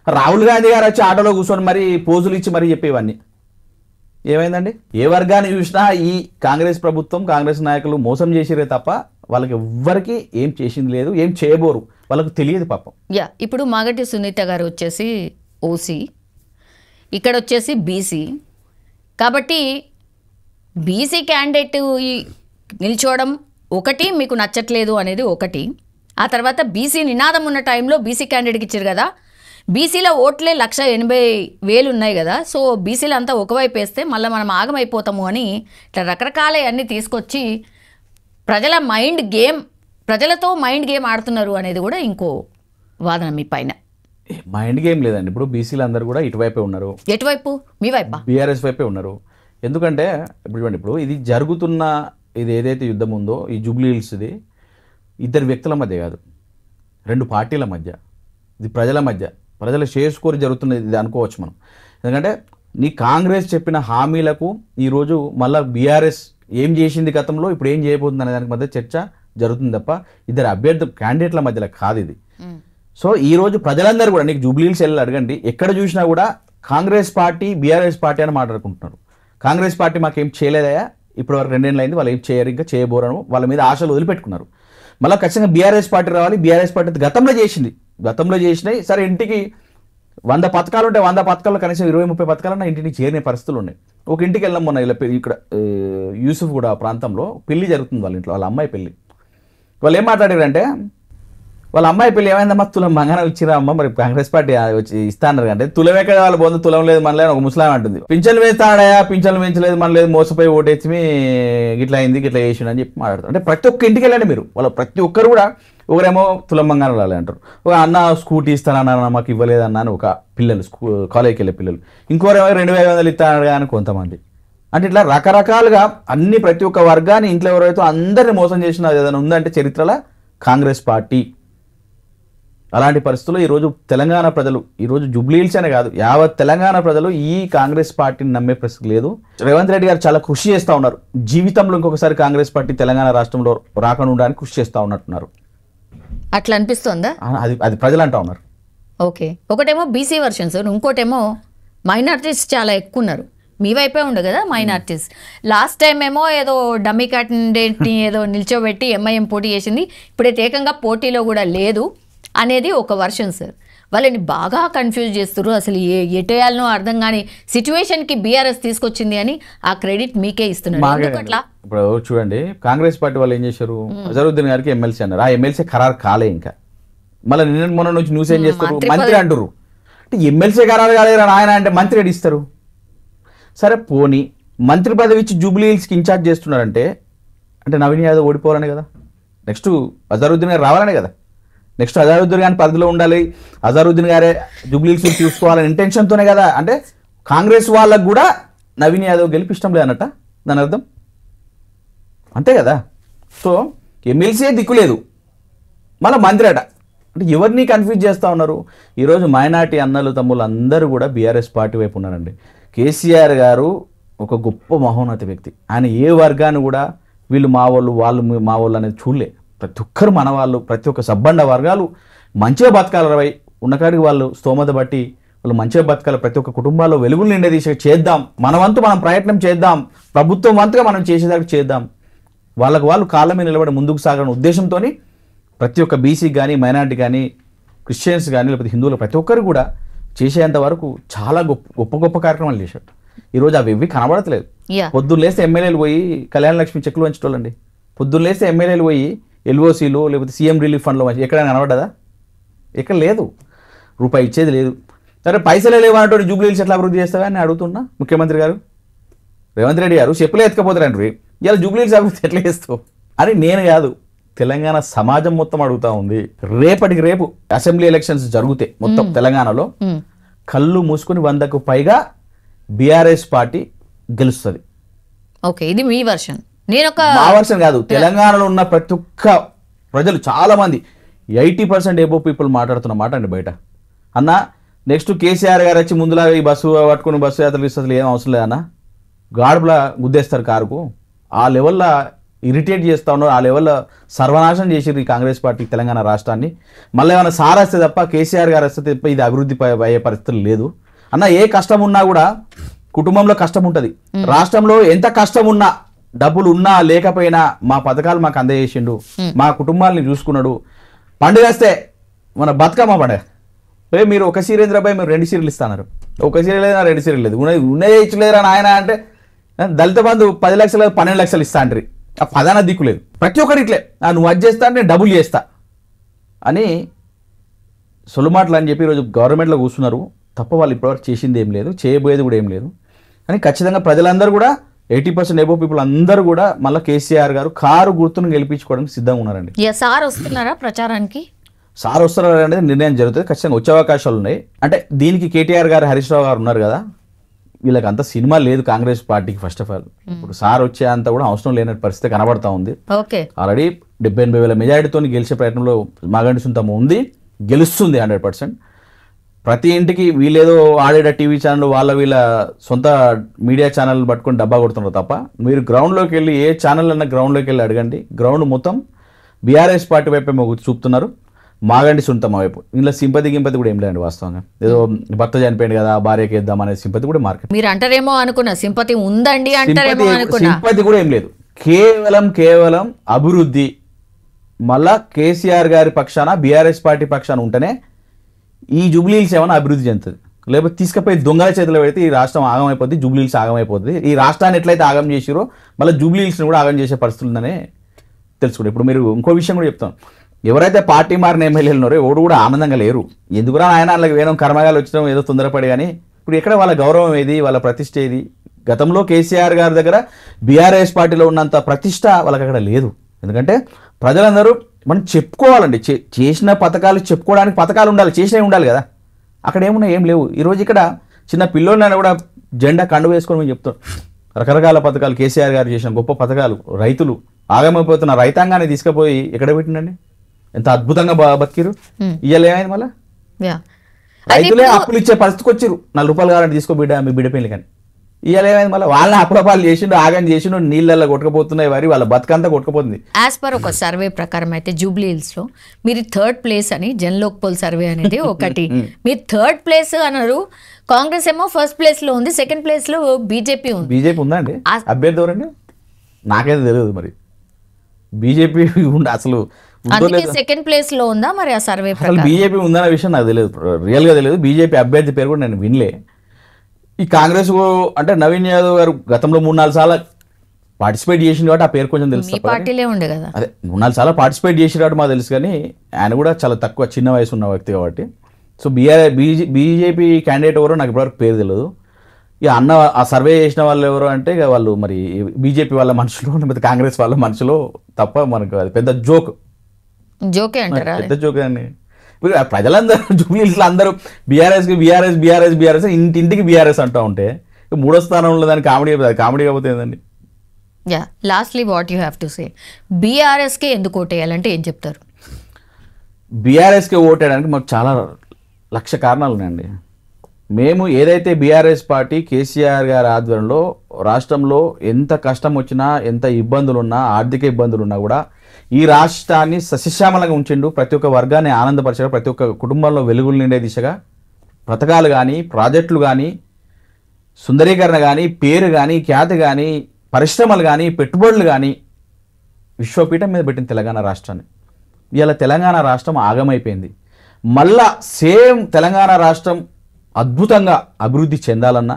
రాహుల్ గాంధీ గారు వచ్చి ఆటోలో కూర్చొని మరి పోజులు ఇచ్చి మరీ చెప్పేవన్నీ ఏమైందండి? ఏ వర్గాన్ని చూసినా ఈ కాంగ్రెస్ ప్రభుత్వం కాంగ్రెస్ నాయకులు మోసం చేసిరే తప్ప వాళ్ళకి ఎవ్వరికి ఏం చేసింది లేదు, ఏం చేయబోరు, వాళ్ళకు తెలియదు పాపం. ఇప్పుడు మాగంటి సునీత గారు వచ్చేసి ఓసీ, ఇక్కడ వచ్చేసి బీసీ. కాబట్టి బీసీ క్యాండిడేట్ నిల్చోవడం ఒకటి మీకు నచ్చట్లేదు అనేది ఒకటి. ఆ తర్వాత బీసీ నినాదం ఉన్న టైంలో బీసీ క్యాండిడేట్కి ఇచ్చారు కదా, బీసీలో ఓట్లే 180,000 ఉన్నాయి కదా, సో బీసీలు అంతా ఒకవైపు వేస్తే మళ్ళీ మనం ఆగమైపోతాము అని ఇట్లా రకరకాల అన్నీ తీసుకొచ్చి ప్రజలతో మైండ్ గేమ్ ఆడుతున్నారు అనేది కూడా ఇంకో వాదన మీ పైన. మైండ్ గేమ్ లేదండి. ఇప్పుడు బీసీలు అందరూ కూడా ఇటువైపే ఉన్నారు. ఎటువైపు? మీ వైపా? బీఆర్ఎస్ వైపే ఉన్నారు. ఎందుకంటే ఇప్పుడు ఇది జరుగుతున్న ఇది ఏదైతే యుద్ధం ఉందో ఈ జూబ్లీ హిల్స్ది ఇద్దరు వ్యక్తుల మధ్య కాదు, 2 పార్టీల మధ్య, ఇది ప్రజల మధ్య, ప్రజల చేసుకొని జరుగుతున్నది ఇది అనుకోవచ్చు మనం. ఎందుకంటే నీ కాంగ్రెస్ చెప్పిన హామీలకు ఈరోజు మళ్ళీ బీఆర్ఎస్ ఏం చేసింది గతంలో, ఇప్పుడు ఏం చేయబోతుంది అనే దానికి మధ్య చర్చ జరుగుతుంది తప్ప ఇద్దరు అభ్యర్థి క్యాండిడేట్ల మధ్యలో కాదు ఇది. సో ఈరోజు ప్రజలందరూ కూడా నీకు జూబ్లీ హిల్స్ వెళ్ళి అడగండి, ఎక్కడ చూసినా కూడా కాంగ్రెస్ పార్టీ బీఆర్ఎస్ పార్టీ అని మాట్లాడుకుంటున్నారు. కాంగ్రెస్ పార్టీ మాకేం చేయలేదయా, ఇప్పుడు వరకు 2 ఏళ్ళు అయింది, వాళ్ళు ఏం చేయరు, ఇంకా చేయబోరను, వాళ్ళ మీద ఆశలు వదిలిపెట్టుకున్నారు. మళ్ళీ ఖచ్చితంగా బీఆర్ఎస్ పార్టీ రావాలి. బీఆర్ఎస్ పార్టీ గతంలో చేసినాయి. సరే ఇంటికి 100 పథకాలు ఉంటే 100 పథకాల్లో కనీసం 20-30 పథకాలన్నా ఇంటిని చేరిన పరిస్థితులు ఉన్నాయి. ఒక ఇంటికి వెళ్ళాం మొన్న ఇక్కడ యూసుఫ్ కూడా ప్రాంతంలో పెళ్లి జరుగుతుంది వాళ్ళ ఇంట్లో, వాళ్ళ అమ్మాయి పెళ్లి. వాళ్ళు ఏం మాట్లాడారంటే వాళ్ళ అమ్మాయి పెళ్లి ఏమైందమ్మా, తులం బంగారం ఇచ్చిరా అమ్మ, మరి కాంగ్రెస్ పార్టీ వచ్చి ఇస్తాన్నారు అంటే తులం ఎక్కడ వాళ్ళు పోతుంది, తులం లేదు మన లేదు ఒక ముస్లాం అంటుంది. పింఛన్లు వేస్తాడయా, పింఛన్లు పెంచలేదు మన లేదు, మోసపోయి ఓటేసి గిట్లా అయింది గిట్లా చేసిండు అని చెప్పి మాట్లాడతారు. అంటే ప్రతి ఒక్క ఇంటికి వెళ్ళండి మీరు, వాళ్ళ ప్రతి ఒక్కరు కూడా ఒకరేమో తులం బంగారం రాలే అంటారు, ఒక అన్న స్కూటీ ఇస్తానన్నా మాకు ఇవ్వలేదన్నా అని ఒక పిల్లలు కాలేజీకి వెళ్ళే పిల్లలు, ఇంకోరేమో 2,500 ఇస్తాను అని కొంతమంది. అంటే ఇట్లా రకరకాలుగా అన్ని ప్రతి ఒక్క వర్గాన్ని ఇంట్లో ఎవరైతే అందరినీ మోసం చేసిన ఏదైనా ఉందంటే చరిత్రలో కాంగ్రెస్ పార్టీ. అలాంటి పరిస్థితుల్లో ఈరోజు తెలంగాణ ప్రజలు, ఈరోజు జూబ్లీ హిల్స్ అనే కాదు యావత్ తెలంగాణ ప్రజలు ఈ కాంగ్రెస్ పార్టీని నమ్మే ప్రశ్న లేదు. రేవంత్ రెడ్డి గారు చాలా కృషి చేస్తూ ఉన్నారు, జీవితంలో ఇంకొకసారి కాంగ్రెస్ పార్టీ తెలంగాణ రాష్ట్రంలో రాకుండా ఉండడానికి కృషి చేస్తూ ఉన్నట్టున్నారు. అట్లా అనిపిస్తుందా? అది ప్రజలు అంటూ ఉన్నారు. ఓకే, ఒకటేమో బీసీ వర్షన్స్, ఇంకోటేమో మైనారిటీస్ చాలా ఎక్కువ ఉన్నారు. మీ వైపే ఉండు కదా మైనారిటీస్. లాస్ట్ టైం ఏమో ఏదో డమ్మీ క్యాండిడేట్ని ఏదో నిల్చోబెట్టి ఎంఐఎం పోటీ చేసింది, ఇప్పుడైతే ఏకంగా పోటీలో కూడా లేదు అనేది ఒక వర్షన్ సార్. వాళ్ళని బాగా కన్ఫ్యూజ్ చేస్తారు, అసలు ఎటేయాలనో అర్థం కాని సిచ్యువేషన్కి బీఆర్ఎస్ తీసుకొచ్చింది అని ఆ క్రెడిట్ మీకే ఇస్తున్నారు. అట్లా ఇప్పుడు చూడండి కాంగ్రెస్ పార్టీ వాళ్ళు ఏం చేశారు, అజరుద్దీన్ గారికి ఎమ్మెల్సీ అన్నారు, ఆ ఎమ్మెల్సీ ఖరారు కాలే, ఇంకా మళ్ళీ నిన్న మొన్న నుంచి న్యూస్ ఏం చేస్తారు, మంత్రి మంత్రి అంటారు. అంటే ఎమ్మెల్సీ గారు కాలేరా ఆయన అంటే మంత్రి ఎడిస్తారు. సరే పోనీ మంత్రి పదవి ఇచ్చి జూబ్లీ హిల్స్కి ఇన్ఛార్జ్ చేస్తున్నారంటే అంటే నవీన్ యాదవ్ ఓడిపోవాలనే కదా, నెక్స్ట్ అజారుద్దీన్ గారు రావాలనే కదా, నెక్స్ట్ అజారుద్దీన్ గారి పరిధిలో ఉండాలి, అజారుద్దీన్ గారే జూబ్లీ హిల్స్ చూసుకోవాలని ఇంటెన్షన్తోనే కదా. అంటే కాంగ్రెస్ వాళ్ళకు కూడా నవీన్ యాదవ్ గెలిపి ఇష్టం లేదన్నట్ట దాని అర్థం, అంతే కదా. సో ఎమ్మెల్సీ దిక్కులేదు, మళ్ళీ మంత్రి అట. అంటే ఎవరిని కన్ఫ్యూజ్ చేస్తూ ఉన్నారు. ఈరోజు మైనార్టీ అన్నలు తమ్ముళ్ళు అందరూ కూడా బీఆర్ఎస్ పార్టీ వైపు ఉన్నారండి. కేసీఆర్ గారు ఒక గొప్ప మహోన్నత వ్యక్తి. ఆయన ఏ వర్గాన్ని కూడా వీళ్ళు మా వాళ్ళు మా వాళ్ళు అనేది చూడలే. ప్రతి ఒక్కరు మన వాళ్ళు, ప్రతి ఒక్క సబ్బండ వర్గాలు మంచిగా బతకాలి, ఉన్నకాడికి వాళ్ళు స్తోమత బట్టి వాళ్ళు మంచిగా బతకాలి. ప్రతి ఒక్క కుటుంబాల్లో వెలుగులు నిండదీసే చేద్దాం, మన వంతు మనం ప్రయత్నం చేద్దాం, ప్రభుత్వం వంతుగా మనం చేసేదానికి చేద్దాం, వాళ్ళకు వాళ్ళు కాళ్ళ మీద నిలబడి ముందుకు సాగడం ఉద్దేశంతో ప్రతి ఒక్క బీసీ కానీ మైనార్టీ కానీ క్రిస్టియన్స్ కానీ లేకపోతే హిందువులు ప్రతి ఒక్కరు కూడా చేసేంత వరకు చాలా గొప్ప గొప్ప కార్యక్రమాలు చేశారు. ఈరోజు అవి ఇవి కనబడతలేదు. పొద్దున్న లేస్తే ఎమ్మెల్యేలు పోయి కళ్యాణ లక్ష్మి చెక్కులు వంచటోళ్ళండి, పొద్దున్న లేస్తే ఎమ్మెల్యేలు పోయి ఎల్ఓసీలు లేకపోతే సీఎం రిలీఫ్ ఫండ్లో ఎక్కడైనా కనబడ్డదా? ఎక్కడ లేదు, రూపాయి ఇచ్చేది లేదు. సరే పైసలే లేవన్నట్టు జూబ్లీ హిల్స్ ఎట్లా అభివృద్ధి చేస్తావా అని అడుగుతున్నా ముఖ్యమంత్రి గారు రేవంత్ రెడ్డి గారు. చెప్పులే ఎత్తుకపోతారండి, ఇలా జూబ్లీ హిల్స్ అభివృద్ధి ఎట్లా చేస్తావు అని నేను కాదు, తెలంగాణ సమాజం మొత్తం అడుగుతా ఉంది. రేపటికి రేపు అసెంబ్లీ ఎలక్షన్స్ జరిగితే మొత్తం తెలంగాణలో కళ్ళు మూసుకుని 100కు పైగా బీఆర్ఎస్ పార్టీ గెలుస్తుంది. ఓకే, ఇది మీ వర్షన్. మా వర్షన్ కాదు, తెలంగాణలో ఉన్న ప్రతి ఒక్క ప్రజలు చాలా మంది 80% ఎబో పీపుల్ మాట్లాడుతున్న మాట అండి బయట. అన్న నెక్స్ట్ కేసీఆర్ గారు వచ్చి ముందులాగా ఈ బస్సు పట్టుకుని బస్సు యాత్రలు ఇస్తే ఏం అవసరం లేదన్న, గాడుపులా గుద్దేస్తారు కారుకు, ఆ లెవెల్లో ఇరిటేట్ చేస్తా ఉన్నారు, ఆ లెవెల్లో సర్వనాశనం చేసారు ఈ కాంగ్రెస్ పార్టీ తెలంగాణ రాష్ట్రాన్ని. మళ్ళీ ఏమైనా సార్ వస్తే తప్ప కేసీఆర్ గారు వస్తే తప్ప ఇది అభివృద్ధి అయ్యే పరిస్థితులు లేదు అన్న. ఏ కష్టం ఉన్నా కూడా కుటుంబంలో కష్టం ఉంటుంది, రాష్ట్రంలో ఎంత కష్టం ఉన్నా డబ్బులు ఉన్నా లేకపోయినా మా పథకాలు మాకు అందజేసిండు, మా కుటుంబాలని చూసుకున్నాడు. పండుగ వస్తే మన బతుకమ్మ పండుగ మీరు ఒక సీరియల్ రాబాయి మీరు 2 సీరియల్ ఇస్తున్నారు, ఒక సీరియల్ లేదా 2 సీరియల్ లేదు, ఉన్నదే ఇచ్చలేరా నాయన అంటే దళిత బంధు 10 లక్షలు 12 లక్షలు ఇస్తా అంటారు. ఆ పదాన దిక్కు లేదు. ప్రతి ఒక్కరు ఇట్లే నువ్వు అది చేస్తా నేను డబ్బులు చేస్తా అని సొల్లుమాటలు అని చెప్పి ఈరోజు గవర్నమెంట్లో కూర్చున్నారు తప్ప వాళ్ళు ఇప్పటివరకు చేసింది ఏం లేదు, చేయబోయేది కూడా ఏం లేదు అని ఖచ్చితంగా ప్రజలందరూ కూడా 80% ఎబో పీపుల్ అందరూ కూడా మళ్ళీ కేసీఆర్ గారు కారు గుర్తును గెలిపించుకోవడానికి సిద్ధంగా ఉన్నారండి. సార్ వస్తున్నారా ప్రచారానికి? సార్ వస్తున్నారు అనేది నిర్ణయం జరుగుతుంది, ఖచ్చితంగా వచ్చే అవకాశాలు ఉన్నాయి. అంటే దీనికి కేటీఆర్ గారు హరీష్ రావు గారు ఉన్నారు కదా, వీళ్ళకి అంత సినిమా లేదు కాంగ్రెస్ పార్టీకి. ఫస్ట్ ఆఫ్ ఆల్ ఇప్పుడు సార్ వచ్చే అంత కూడా అవసరం లేని పరిస్థితి కనబడతా ఉంది. ఆల్రెడీ 70,000 మెజారిటీతో గెలిచే ప్రయత్నంలో మాగంటి సుంతమ్మ ఉంది, గెలుస్తుంది 100%. ప్రతి ఇంటికి వీళ్ళేదో ఆడేట టీవీ ఛానల్ వీళ్ళ సొంత మీడియా ఛానల్ పట్టుకొని డబ్బా కొడుతున్నారు తప్ప మీరు గ్రౌండ్లోకి వెళ్ళి ఏ ఛానల్ అన్నా గ్రౌండ్లోకి వెళ్ళి అడగండి, గ్రౌండ్ మొత్తం బీఆర్ఎస్ పార్టీ వైపే చూపుతున్నారు, మాగంటి సుంతమ్మ వైపు. ఇందులో సింపతి కూడా ఏం లేదండి వాస్తవంగా. ఏదో భర్త చనిపోయింది కదా భార్యకి వేద్దాం అనే సింపతి కూడా మార్కెట్. మీరు అంటారేమో అనుకున్నా, సింపతి ఉందండి అంటారేమో అనుకున్నా, సింపతి కూడా ఏం లేదు. కేవలం అభివృద్ధి. మళ్ళా కేసీఆర్ గారి పక్షాన బీఆర్ఎస్ పార్టీ పక్షాన ఉంటేనే ఈ జూబ్లీ హిల్స్ ఏమైనా అభివృద్ధి చెందుతుంది. లేకపోతే తీసుకుపోయి దొంగల చేతిలో పెడితే ఈ రాష్ట్రం ఆగమైపోద్ది, జూబ్లీ హిల్స్ ఆగమైపోద్ది. ఈ రాష్ట్రాన్ని ఎట్లయితే ఆగం చేసిరో మళ్ళీ జూబ్లీ హిల్స్ని కూడా ఆగం చేసే పరిస్థితులు ఉందనే తెలుసుకోండి. ఇప్పుడు మీరు ఇంకో విషయం కూడా చెప్తాం, ఎవరైతే పార్టీ మారిన ఎమ్మెల్యేలు ఉన్నారో ఎవరు కూడా ఆనందంగా లేరు. ఎందుకురా ఆయన వాళ్ళకి వేరే కర్మగాలు వచ్చినాం ఏదో తొందరపడి, కానీ ఇప్పుడు ఎక్కడ వాళ్ళ గౌరవం ఏది, వాళ్ళ ప్రతిష్ట ఏది? గతంలో కేసీఆర్ గారి దగ్గర బీఆర్ఎస్ పార్టీలో ఉన్నంత ప్రతిష్ట వాళ్ళకి అక్కడ లేదు. ఎందుకంటే ప్రజలందరూ మనం చెప్పుకోవాలండి, చేసిన పథకాలు చెప్పుకోవడానికి పథకాలు ఉండాలి, చేసినవి ఉండాలి కదా. అక్కడ ఏమున్నాయి, ఏం లేవు. ఈరోజు ఇక్కడ చిన్న పిల్లోళ్ళైనా కూడా జెండా కండు వేసుకొని మేము చెప్తాం రకరకాల పథకాలు కేసీఆర్ గారు చేసిన గొప్ప పథకాలు. రైతులు ఆగమైపోతున్న రైతాంగాన్ని తీసుకుపోయి ఎక్కడ పెట్టిండండి, ఎంత అద్భుతంగా బతికిరు. ఇయ్యాలి ఏమైంది మళ్ళీ రైతులే అప్పులు ఇచ్చే పరిస్థితికి వచ్చిరు. 4 రూపాయలు కావాలంటే తీసుకో బిడ్డ మీ బిడ్డ పెళ్ళి కానీ. ఇయ్యాలి ఏమైంది మళ్ళీ వాళ్ళని అప్పుడపాలు చేసిండు, ఆగం చేసిండు, నీళ్ళల్లో కొట్టుకుపోతున్నాయి, వారి వాళ్ళ బతుకంతా కొట్టుకుపోతుంది. యాజ్ పర్ ఒక సర్వే ప్రకారం అయితే జూబ్లీ హిల్స్ లో మీరు 3rd ప్లేస్ అని జన్లోక్ పోల్ సర్వే అనేది ఒకటి, మీరు 3rd ప్లేస్ అన్నారు. కాంగ్రెస్ ఏమో 1st ప్లేస్ లో ఉంది, 2nd ప్లేస్ లో బీజేపీ ఉంది. బీజేపీ ఉందా అండి అభ్యర్థి ఎవరండి? నాకైతే తెలియదు. మరి బీజేపీ అసలు 2nd ప్లేస్ లో ఉందా మరి ఆ సర్వే ప్రకారం? బీజేపీ ఉందన్న విషయం నాకు తెలియదు, రియల్ గా తెలియదు. బీజేపీ అభ్యర్థి పేరు కూడా నేను వినలే. ఈ కాంగ్రెస్ అంటే నవీన్ యాదవ్ గారు గతంలో 3-4 సార్లు పార్టిసిపేట్ చేసింది కాబట్టి ఆ పేరు కొంచెం తెలుసు మీ తప్ప కానీ- పార్టీలే ఉండే కదా. అదే 3-4 సార్లు పార్టిసిపేట్ చేసిన కాబట్టి మాకు తెలుసు, కానీ ఆయన కూడా చాలా తక్కువ చిన్న వయసు ఉన్న వ్యక్తి కాబట్టి. సో బీజేపీ క్యాండిడేట్ ఎవరో నాకు ఇప్పటివరకు పేరు తెలియదు. ఇక అన్న ఆ సర్వే చేసిన వాళ్ళు ఎవరు అంటే ఇక వాళ్ళు మరి బీజేపీ వాళ్ళ మనుషులు లేకపోతే కాంగ్రెస్ వాళ్ళ మనుషులు తప్ప మనకు అది పెద్ద జోక్, జోకే అంటారా? పెద్ద జోక్ అండి. ఇప్పుడు ప్రజలందరూ జూబ్లీహిల్స్లో అందరూ బీఆర్ఎస్ ఇంటింటికి బీఆర్ఎస్ అంటూ ఉంటే 3వ స్థానంలో దాని కామెడీ కాకపోతే ఏందండి. Yeah, lastly what you have to say, బీఆర్ఎస్కి ఎందుకు ఓటేయాలంటే ఏం చెప్తారు? బీఆర్ఎస్కి ఓటేయడానికి మాకు చాలా లక్ష కారణాలు ఉన్నాయండి. మేము ఏదైతే బీఆర్ఎస్ పార్టీ కేసీఆర్ గారి ఆధ్వర్యంలో రాష్ట్రంలో ఎంత కష్టం వచ్చినా, ఎంత ఇబ్బందులున్నా, ఆర్థిక ఇబ్బందులున్నా కూడా ఈ రాష్ట్రాన్ని సస్యశ్యామలంగా ఉంచిండు. ప్రతి ఒక్క వర్గాన్ని ఆనందపరిచాడు. ప్రతి ఒక్క కుటుంబంలో వెలుగులు నిండే దిశగా పథకాలు కానీ, ప్రాజెక్టులు కానీ, సుందరీకరణ కానీ, పేరు కానీ, ఖ్యాతి కానీ, పరిశ్రమలు కానీ, పెట్టుబడులు కానీ విశ్వపీఠం మీద పెట్టిన తెలంగాణ రాష్ట్రాన్ని. ఇవాళ తెలంగాణ రాష్ట్రం ఆగమైపోయింది. మళ్ళా సేమ్ తెలంగాణ రాష్ట్రం అద్భుతంగా అభివృద్ధి చెందాలన్నా,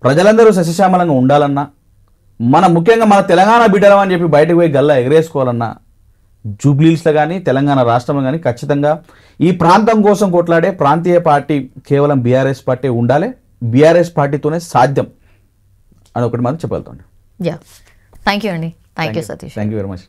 ప్రజలందరూ సస్యశ్యామలంగా ఉండాలన్నా, ముఖ్యంగా మన తెలంగాణ బిడ్డలం అని చెప్పి బయటకు పోయి గల్లా ఎగరేసుకోవాలన్నా జూబ్లీహిల్స్లో కానీ తెలంగాణ రాష్ట్రంలో కానీ ఖచ్చితంగా ఈ ప్రాంతం కోసం కొట్లాడే ప్రాంతీయ పార్టీ కేవలం బీఆర్ఎస్ పార్టీ ఉండాలి. బీఆర్ఎస్ పార్టీతోనే సాధ్యం అని ఒకటి మాత్రం చెప్పగలుగుతాను. యా, థ్యాంక్ యూ అండి. Thank you Satish. Thank you very much.